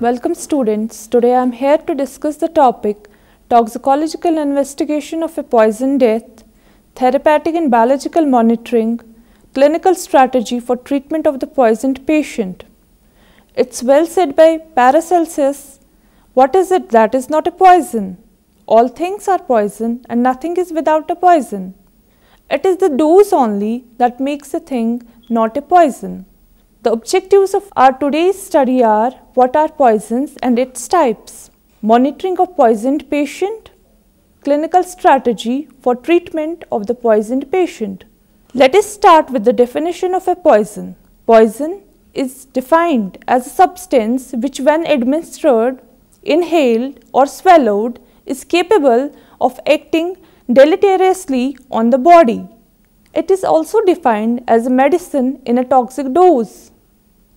Welcome students. Today I am here to discuss the topic toxicological investigation of a poison death, therapeutic and biological monitoring, clinical strategy for treatment of the poisoned patient. It's well said by Paracelsus, what is it that is not a poison? All things are poison and nothing is without a poison. It is the dose only that makes a thing not a poison. The objectives of our today's study are what are poisons and its types, monitoring of poisoned patient, clinical strategy for treatment of the poisoned patient. Let us start with the definition of a poison. Poison is defined as a substance which when administered, inhaled or swallowed is capable of acting deleteriously on the body. It is also defined as a medicine in a toxic dose.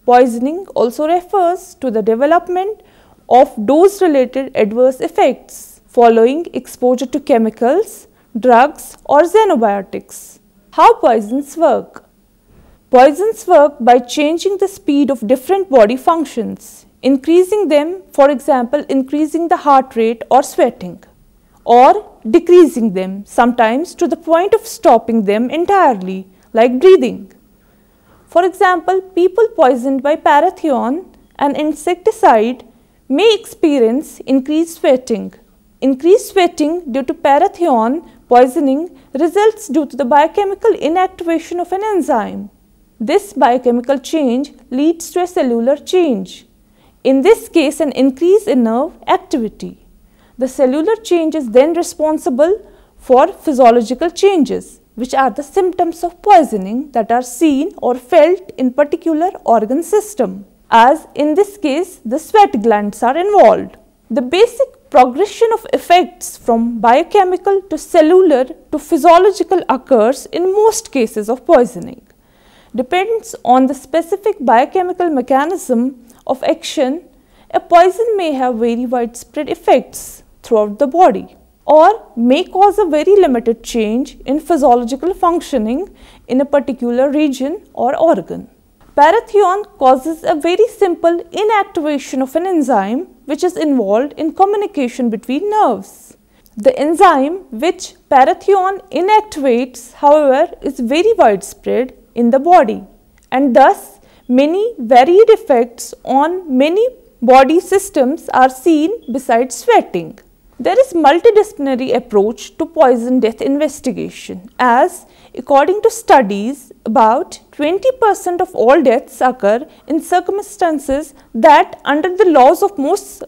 Poisoning also refers to the development of dose-related adverse effects following exposure to chemicals, drugs or xenobiotics. How poisons work? Poisons work by changing the speed of different body functions, increasing them, for example, increasing the heart rate or sweating, or decreasing them, sometimes to the point of stopping them entirely, like breathing. For example, people poisoned by parathion, an insecticide, may experience increased sweating. Increased sweating due to parathion poisoning results due to the biochemical inactivation of an enzyme. This biochemical change leads to a cellular change, in this case an increase in nerve activity. The cellular change is then responsible for physiological changes, which are the symptoms of poisoning that are seen or felt in particular organ system, as in this case the sweat glands are involved. The basic progression of effects from biochemical to cellular to physiological occurs in most cases of poisoning. Depends on the specific biochemical mechanism of action, a poison may have very widespread effects throughout the body or may cause a very limited change in physiological functioning in a particular region or organ. Parathion causes a very simple inactivation of an enzyme which is involved in communication between nerves. The enzyme which parathion inactivates, however, is very widespread in the body, and thus many varied effects on many body systems are seen besides sweating. There is multidisciplinary approach to poison death investigation, as according to studies about 20% of all deaths occur in circumstances that under the laws of most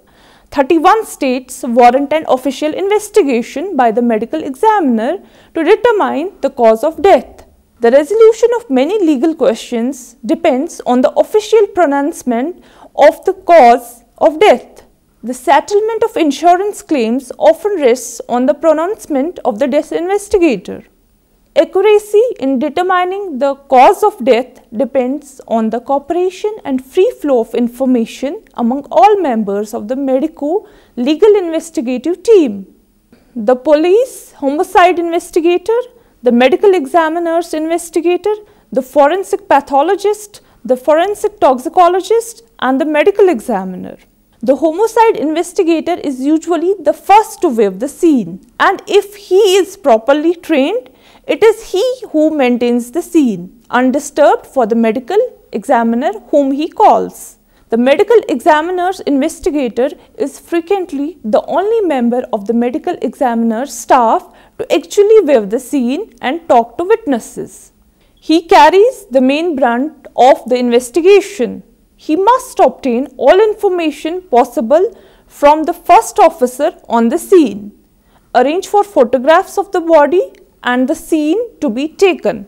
31 states warrant an official investigation by the medical examiner to determine the cause of death. The resolution of many legal questions depends on the official pronouncement of the cause of death. The settlement of insurance claims often rests on the pronouncement of the death investigator. Accuracy in determining the cause of death depends on the cooperation and free flow of information among all members of the medico-legal investigative team. The police homicide investigator, the medical examiner's investigator, the forensic pathologist, the forensic toxicologist, and the medical examiner. The homicide investigator is usually the first to view the scene, and if he is properly trained, it is he who maintains the scene undisturbed for the medical examiner whom he calls. The medical examiner's investigator is frequently the only member of the medical examiner's staff to actually view the scene and talk to witnesses. He carries the main brunt of the investigation. He must obtain all information possible from the first officer on the scene, arrange for photographs of the body and the scene to be taken,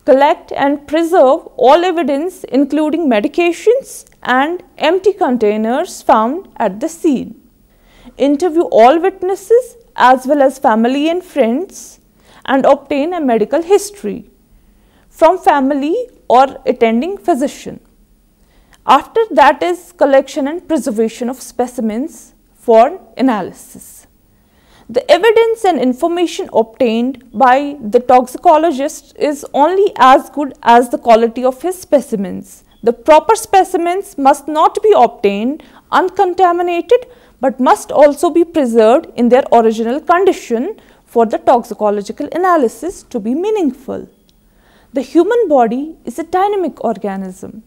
collect and preserve all evidence including medications and empty containers found at the scene, interview all witnesses as well as family and friends, and obtain a medical history from family or attending physician. After that is collection and preservation of specimens for analysis. The evidence and information obtained by the toxicologist is only as good as the quality of his specimens. The proper specimens must not be obtained uncontaminated but must also be preserved in their original condition for the toxicological analysis to be meaningful. The human body is a dynamic organism.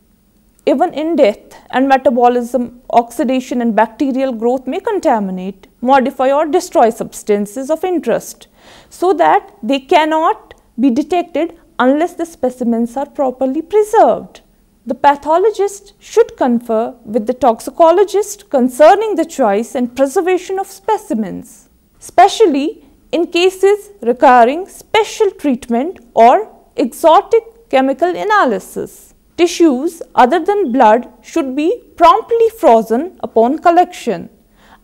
Even in death and metabolism, oxidation and bacterial growth may contaminate, modify or destroy substances of interest so that they cannot be detected unless the specimens are properly preserved. The pathologist should confer with the toxicologist concerning the choice and preservation of specimens, especially in cases requiring special treatment or exotic chemical analysis. Tissues other than blood should be promptly frozen upon collection.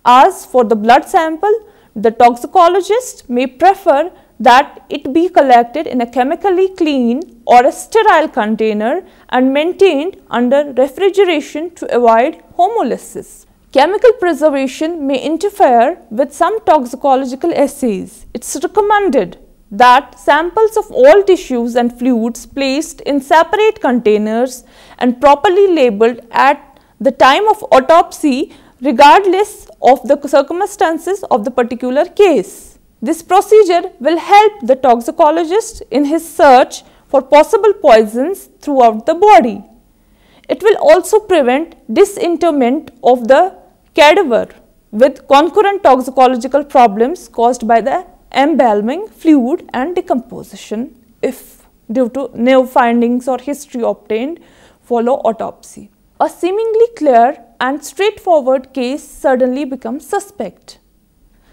As for the blood sample, the toxicologist may prefer that it be collected in a chemically clean or a sterile container and maintained under refrigeration to avoid hemolysis. Chemical preservation may interfere with some toxicological assays. It is recommended that samples of all tissues and fluids placed in separate containers and properly labeled at the time of autopsy regardless of the circumstances of the particular case. This procedure will help the toxicologist in his search for possible poisons throughout the body. It will also prevent disinterment of the cadaver with concurrent toxicological problems caused by the embalming fluid and decomposition if due to new findings or history obtained follow autopsy. A seemingly clear and straightforward case suddenly becomes suspect.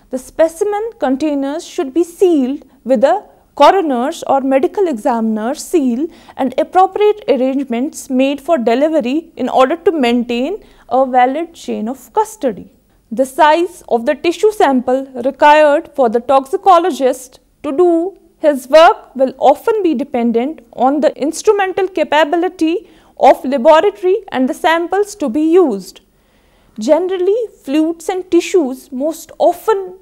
The specimen containers should be sealed with a coroner's or medical examiner's seal and appropriate arrangements made for delivery in order to maintain a valid chain of custody. The size of the tissue sample required for the toxicologist to do his work will often be dependent on the instrumental capability of laboratory and the samples to be used. Generally, fluids and tissues most often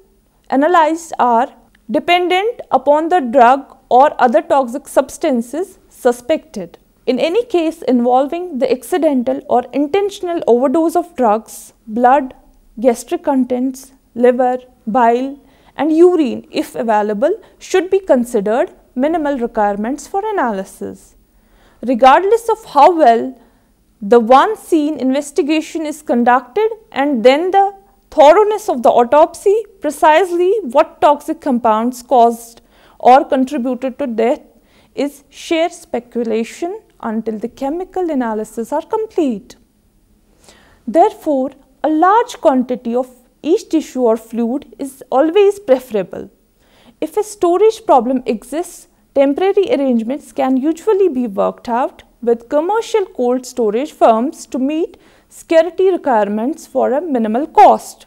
analyzed are dependent upon the drug or other toxic substances suspected. In any case involving the accidental or intentional overdose of drugs, blood, gastric contents, liver, bile and urine, if available, should be considered minimal requirements for analysis. Regardless of how well the one scene investigation is conducted and then the thoroughness of the autopsy, precisely what toxic compounds caused or contributed to death is sheer speculation until the chemical analysis are complete. Therefore, a large quantity of each tissue or fluid is always preferable. If a storage problem exists, temporary arrangements can usually be worked out with commercial cold storage firms to meet security requirements for a minimal cost.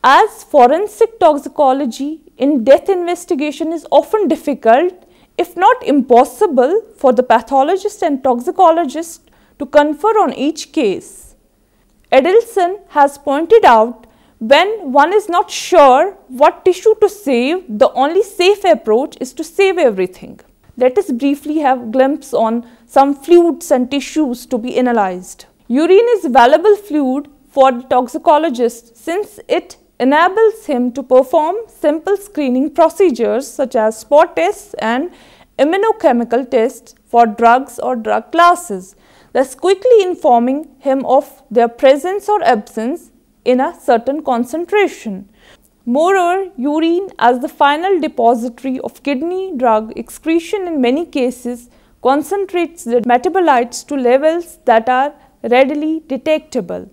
As forensic toxicology in death investigation is often difficult, if not impossible, for the pathologist and toxicologist to confer on each case. Edelson has pointed out when one is not sure what tissue to save, the only safe approach is to save everything. Let us briefly have a glimpse on some fluids and tissues to be analyzed. Urine is valuable fluid for the toxicologist since it enables him to perform simple screening procedures such as spot tests and immunochemical tests for drugs or drug classes, thus quickly informing him of their presence or absence in a certain concentration. Moreover, urine as the final depository of kidney drug excretion in many cases concentrates the metabolites to levels that are readily detectable.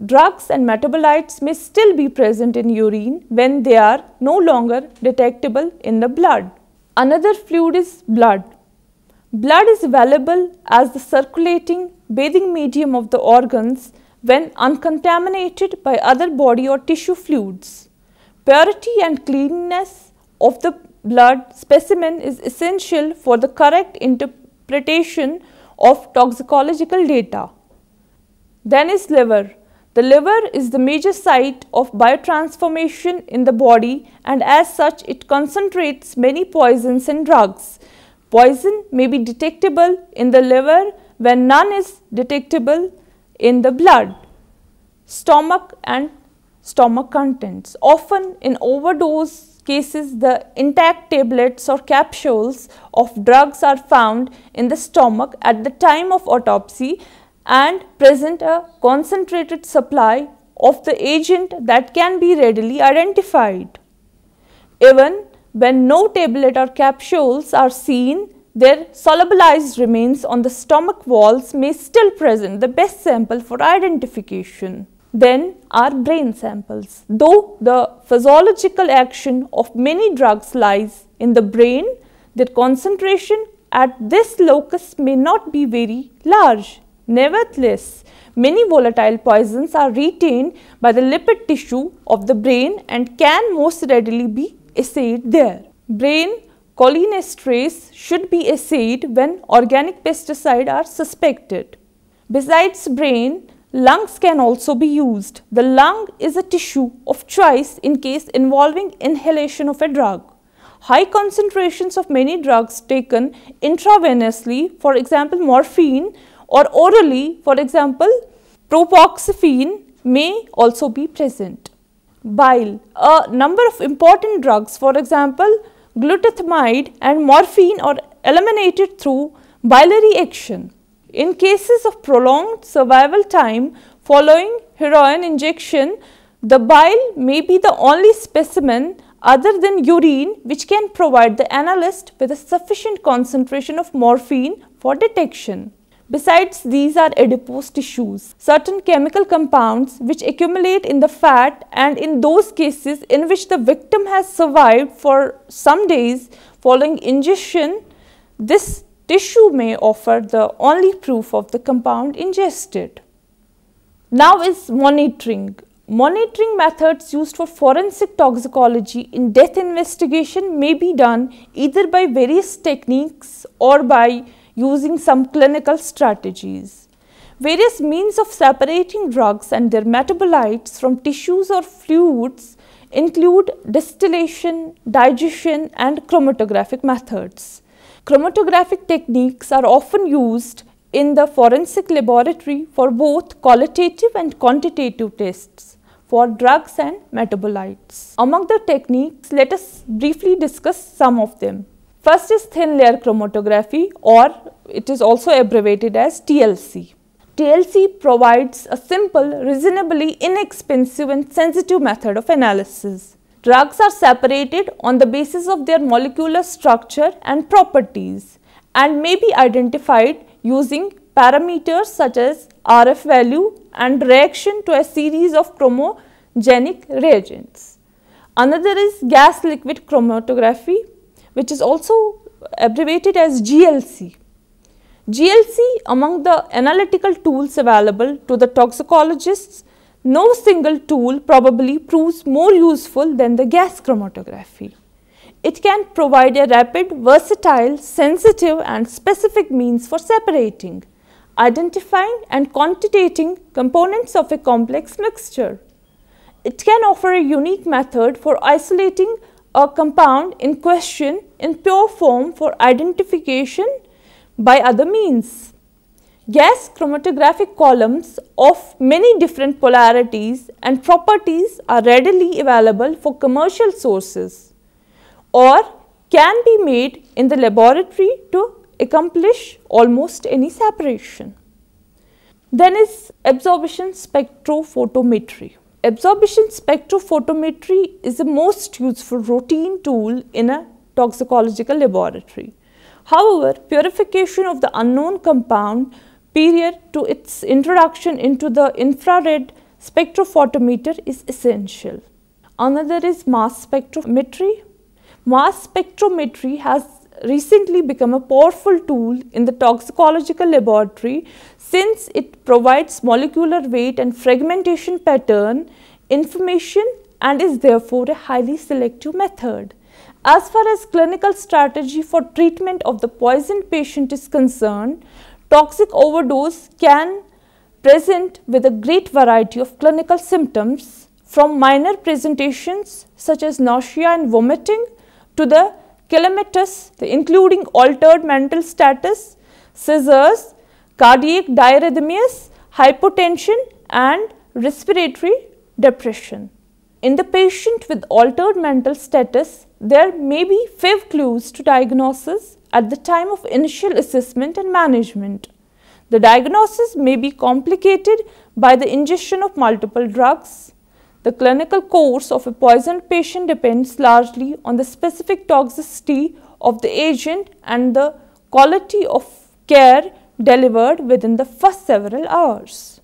Drugs and metabolites may still be present in urine when they are no longer detectable in the blood. Another fluid is blood. Blood is valuable as the circulating bathing medium of the organs when uncontaminated by other body or tissue fluids. Purity and cleanliness of the blood specimen is essential for the correct interpretation of toxicological data. Then is liver. The liver is the major site of biotransformation in the body and as such it concentrates many poisons and drugs. Poison may be detectable in the liver when none is detectable in the blood, stomach and stomach contents. Often in overdose cases, the intact tablets or capsules of drugs are found in the stomach at the time of autopsy and present a concentrated supply of the agent that can be readily identified. Even when no tablet or capsules are seen, their solubilized remains on the stomach walls may still present the best sample for identification. Then are brain samples. Though the physiological action of many drugs lies in the brain, their concentration at this locus may not be very large. Nevertheless, many volatile poisons are retained by the lipid tissue of the brain and can most readily be assayed there. Brain cholinesterase should be assayed when organic pesticides are suspected. Besides brain, lungs can also be used. The lung is a tissue of choice in case involving inhalation of a drug. High concentrations of many drugs taken intravenously, for example morphine, or orally, for example propoxyphene, may also be present. Bile. A number of important drugs, for example glutathione and morphine, are eliminated through biliary action. In cases of prolonged survival time following heroin injection, the bile may be the only specimen other than urine which can provide the analyst with a sufficient concentration of morphine for detection. Besides, these are adipose tissues, certain chemical compounds which accumulate in the fat, and in those cases in which the victim has survived for some days following ingestion, this tissue may offer the only proof of the compound ingested. Now is monitoring. Monitoring methods used for forensic toxicology in death investigation may be done either by various techniques or by using some clinical strategies. Various means of separating drugs and their metabolites from tissues or fluids include distillation, digestion, and chromatographic methods. Chromatographic techniques are often used in the forensic laboratory for both qualitative and quantitative tests for drugs and metabolites. Among the techniques, let us briefly discuss some of them. First is thin layer chromatography, or it is also abbreviated as TLC. TLC provides a simple, reasonably inexpensive and sensitive method of analysis. Drugs are separated on the basis of their molecular structure and properties and may be identified using parameters such as RF value and reaction to a series of chromogenic reagents. Another is gas liquid chromatography, which is also abbreviated as GLC. GLC, among the analytical tools available to the toxicologists, no single tool probably proves more useful than the gas chromatography. It can provide a rapid, versatile, sensitive and specific means for separating, identifying and quantitating components of a complex mixture. It can offer a unique method for isolating a compound in question in pure form for identification by other means. Gas chromatographic columns of many different polarities and properties are readily available for commercial sources or can be made in the laboratory to accomplish almost any separation. Then is absorption spectrophotometry. Absorption spectrophotometry is the most useful routine tool in a toxicological laboratory. However, purification of the unknown compound prior to its introduction into the infrared spectrophotometer is essential. Another is mass spectrometry. Mass spectrometry has recently become a powerful tool in the toxicological laboratory since it provides molecular weight and fragmentation pattern information and is therefore a highly selective method. As far as clinical strategy for treatment of the poisoned patient is concerned, toxic overdose can present with a great variety of clinical symptoms from minor presentations such as nausea and vomiting to the calamitous, including altered mental status, seizures, cardiac diarrhythmias, hypotension, and respiratory depression. In the patient with altered mental status, there may be few clues to diagnosis at the time of initial assessment and management. The diagnosis may be complicated by the ingestion of multiple drugs. The clinical course of a poisoned patient depends largely on the specific toxicity of the agent and the quality of care delivered within the first several hours.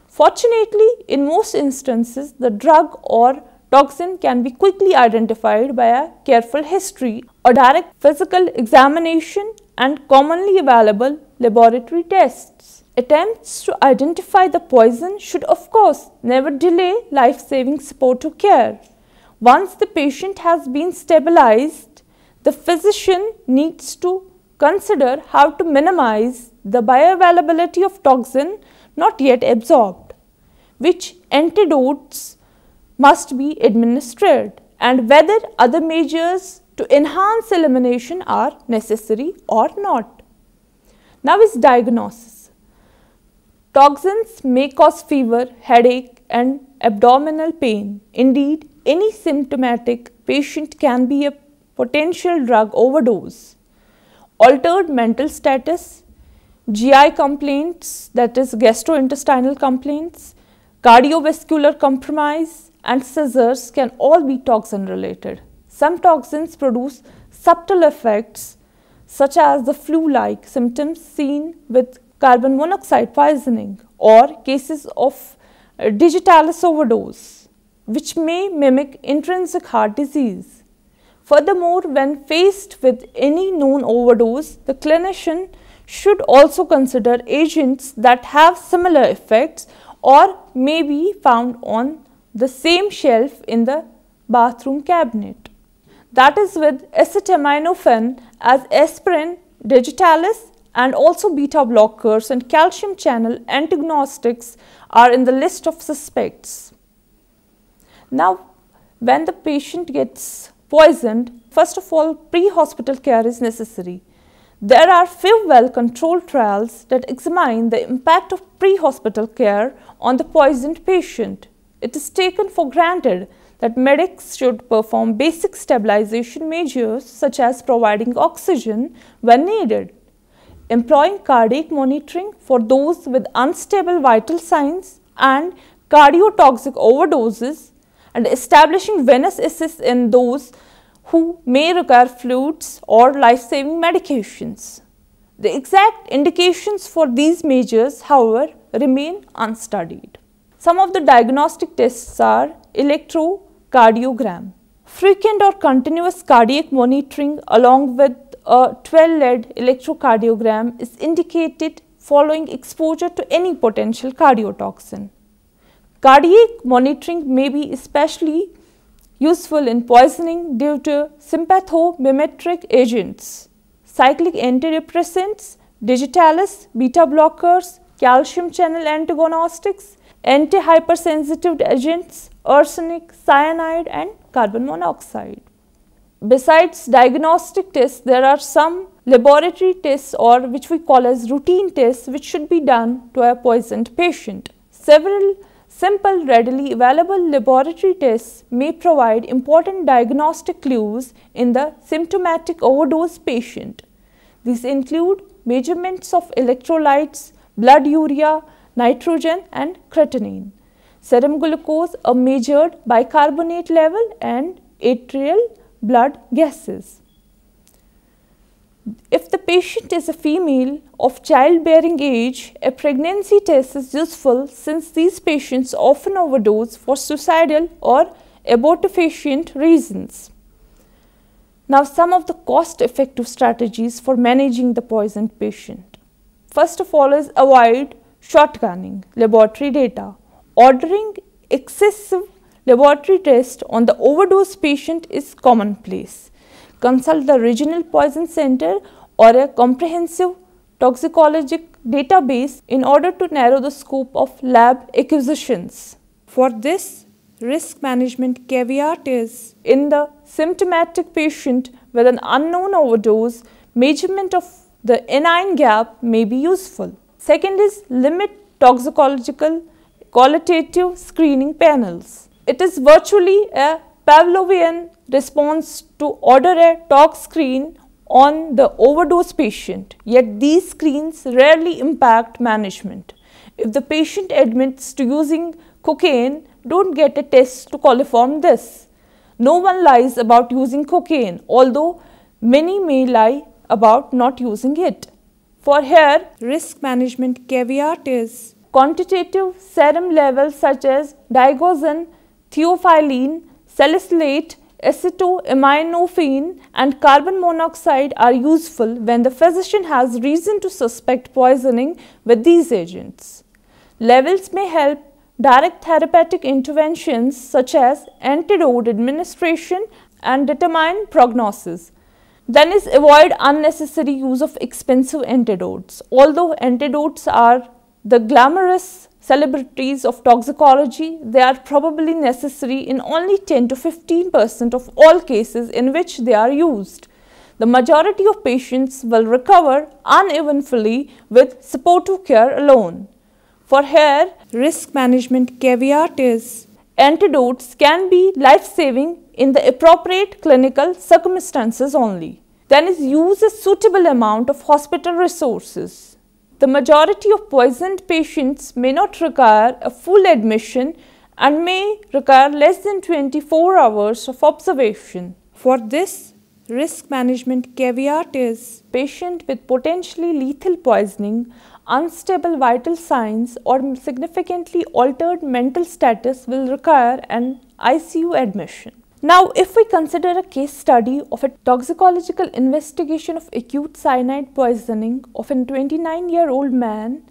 Fortunately, in most instances, the drug or toxin can be quickly identified by a careful history or direct physical examination and commonly available laboratory tests. Attempts to identify the poison should of course never delay life-saving supportive care. Once the patient has been stabilized, the physician needs to consider how to minimize the bioavailability of toxin not yet absorbed, which antidotes must be administered, and whether other measures to enhance elimination are necessary or not. Now is diagnosis. Toxins may cause fever, headache, and abdominal pain. Indeed, any symptomatic patient can be a potential drug overdose. Altered mental status, GI complaints, that is gastrointestinal complaints, cardiovascular compromise, and seizures can all be toxin related. Some toxins produce subtle effects such as the flu-like symptoms seen with carbon monoxide poisoning or cases of digitalis overdose, which may mimic intrinsic heart disease. Furthermore, when faced with any known overdose, the clinician should also consider agents that have similar effects or may be found on the same shelf in the bathroom cabinet. That is with acetaminophen, as aspirin, digitalis, and also beta blockers and calcium channel antagonists are in the list of suspects. Now, when the patient gets poisoned, first of all, pre-hospital care is necessary. There are few well-controlled trials that examine the impact of pre-hospital care on the poisoned patient. It is taken for granted that medics should perform basic stabilization measures such as providing oxygen when needed, employing cardiac monitoring for those with unstable vital signs and cardiotoxic overdoses, and establishing venous assist in those who may require fluids or life-saving medications. The exact indications for these measures, however, remain unstudied. Some of the diagnostic tests are electrocardiogram. Frequent or continuous cardiac monitoring along with a 12-lead electrocardiogram is indicated following exposure to any potential cardiotoxin. Cardiac monitoring may be especially useful in poisoning due to sympathomimetic agents, cyclic antidepressants, digitalis, beta blockers, calcium channel antagonists, anti-hypersensitive agents, arsenic, cyanide, and carbon monoxide. Besides diagnostic tests, there are some laboratory tests, or which we call as routine tests, which should be done to a poisoned patient. Several simple, readily available laboratory tests may provide important diagnostic clues in the symptomatic overdose patient. These include measurements of electrolytes, blood urea, nitrogen, and creatinine. Serum glucose, a measured bicarbonate level, and atrial blood gases. If the patient is a female of childbearing age, a pregnancy test is useful since these patients often overdose for suicidal or abortifacient reasons. Now, some of the cost-effective strategies for managing the poisoned patient. First of all is avoid shotgunning laboratory data. Ordering excessive laboratory tests on the overdose patient is commonplace. Consult the regional poison center or a comprehensive toxicologic database in order to narrow the scope of lab acquisitions. For this, risk management caveat is, in the symptomatic patient with an unknown overdose, measurement of the anion gap may be useful. Second is limit toxicological qualitative screening panels. It is virtually a Pavlovian response to order a tox screen on the overdose patient, yet these screens rarely impact management. If the patient admits to using cocaine, don't get a test to coliform this. No one lies about using cocaine, although many may lie about not using it. For here, risk management caveat is quantitative serum levels such as digoxin, theophylline, salicylate, acetoaminophene and carbon monoxide are useful when the physician has reason to suspect poisoning with these agents. Levels may help direct therapeutic interventions such as antidote administration and determine prognosis. Then is avoid unnecessary use of expensive antidotes. Although antidotes are the glamorous celebrities of toxicology, they are probably necessary in only 10 to 15% of all cases in which they are used. The majority of patients will recover uneventfully with supportive care alone. For here, risk management caveat is antidotes can be life-saving in the appropriate clinical circumstances only. Then is use a suitable amount of hospital resources. The majority of poisoned patients may not require a full admission and may require less than 24 hours of observation. For this, risk management caveat is patient with potentially lethal poisoning, unstable vital signs or significantly altered mental status will require an ICU admission. Now, if we consider a case study of a toxicological investigation of acute cyanide poisoning of a 29-year-old man,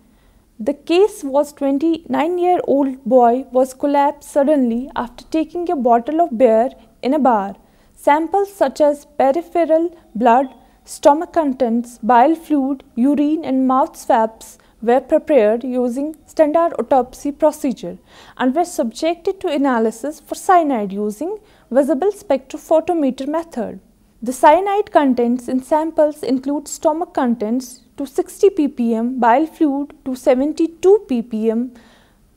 the case was 29-year-old boy was collapsed suddenly after taking a bottle of beer in a bar. Samples such as peripheral blood, stomach contents, bile fluid, urine and mouth swabs were prepared using standard autopsy procedure and were subjected to analysis for cyanide using visible spectrophotometer method. The cyanide contents in samples include stomach contents to 60 ppm, bile fluid to 72 ppm,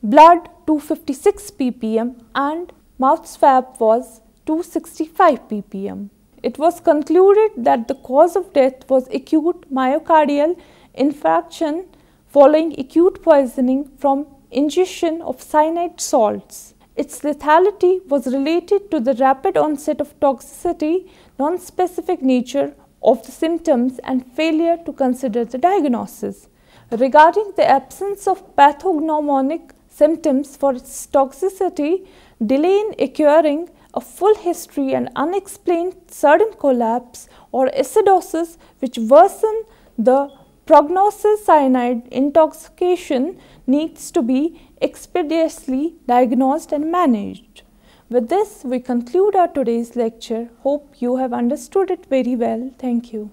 blood to 56 ppm and mouth swab was 265 ppm. It was concluded that the cause of death was acute myocardial infarction following acute poisoning from ingestion of cyanide salts. Its lethality was related to the rapid onset of toxicity, non-specific nature of the symptoms and failure to consider the diagnosis. Regarding the absence of pathognomonic symptoms for its toxicity, delay in acquiring a full history and unexplained sudden collapse or acidosis which worsen the prognosis, cyanide intoxication needs to be expeditiously diagnosed and managed. With this, we conclude our today's lecture. Hope you have understood it very well. Thank you.